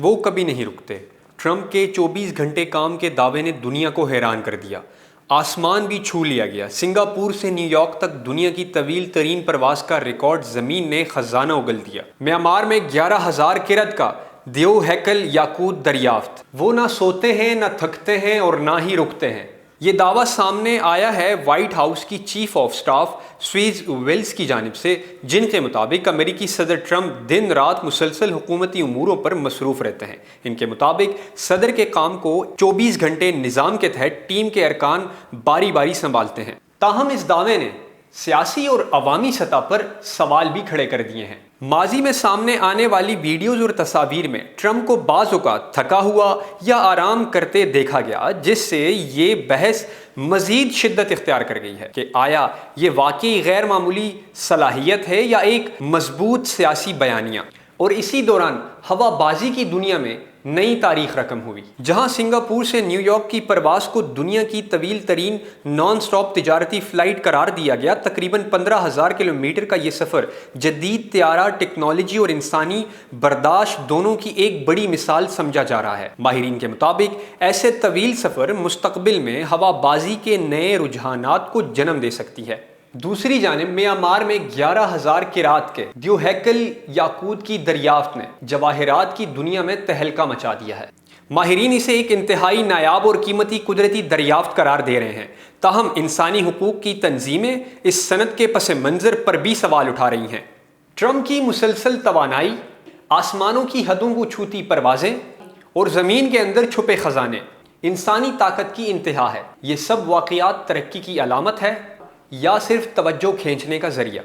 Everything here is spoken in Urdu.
وہ کبھی نہیں رکتے۔ ٹرمپ کے 24 گھنٹے کام کے دعوے نے دنیا کو حیران کر دیا۔ آسمان بھی چھو لیا گیا۔ سنگاپور سے نیو یارک تک دنیا کی طویل ترین پرواز کا ریکارڈ زمین نے خزانہ اگل دیا۔ میانمار میں 11,000 کرت کا دیو ہیکل یاقوت دریافت۔ وہ نہ سوتے ہیں، نہ تھکتے ہیں اور نہ ہی رکتے ہیں۔ یہ دعویٰ سامنے آیا ہے وائٹ ہاؤس کی چیف آف سٹاف سویز ویلز کی جانب سے، جن کے مطابق امریکی صدر ٹرمپ دن رات مسلسل حکومتی اموروں پر مصروف رہتے ہیں۔ ان کے مطابق صدر کے کام کو 24 گھنٹے نظام کے تحت ٹیم کے ارکان باری باری سنبھالتے ہیں۔ تاہم اس دعوے نے سیاسی اور عوامی سطح پر سوال بھی کھڑے کر دیے ہیں۔ ماضی میں سامنے آنے والی ویڈیوز اور تصاویر میں ٹرمپ کو بعض اوقات تھکا ہوا یا آرام کرتے دیکھا گیا، جس سے یہ بحث مزید شدت اختیار کر گئی ہے کہ آیا یہ واقعی غیر معمولی صلاحیت ہے یا ایک مضبوط سیاسی بیانیہ۔ اور اسی دوران ہوا بازی کی دنیا میں نئی تاریخ رقم ہوئی، جہاں سنگاپور سے نیو یارک کی پرواز کو دنیا کی طویل ترین نان سٹاپ تجارتی فلائٹ قرار دیا گیا۔ تقریباً 15,000 کلومیٹر کا یہ سفر جدید طیارہ ٹیکنالوجی اور انسانی برداشت دونوں کی ایک بڑی مثال سمجھا جا رہا ہے۔ ماہرین کے مطابق ایسے طویل سفر مستقبل میں ہوا بازی کے نئے رجحانات کو جنم دے سکتی ہے۔ دوسری جانب میانمار میں 11,000 کرات کے دیو ہیکل یاقوت کی دریافت نے جواہرات کی دنیا میں تہلکہ مچا دیا ہے۔ ماہرین اسے ایک انتہائی نایاب اور قیمتی قدرتی دریافت قرار دے رہے ہیں، تاہم انسانی حقوق کی تنظیمیں اس صنعت کے پس منظر پر بھی سوال اٹھا رہی ہیں۔ ٹرمپ کی مسلسل توانائی، آسمانوں کی حدوں کو چھوتی پروازیں اور زمین کے اندر چھپے خزانے انسانی طاقت کی انتہا ہے۔ یہ سب واقعات ترقی کی علامت ہے یا صرف توجہ کھینچنے کا ذریعہ؟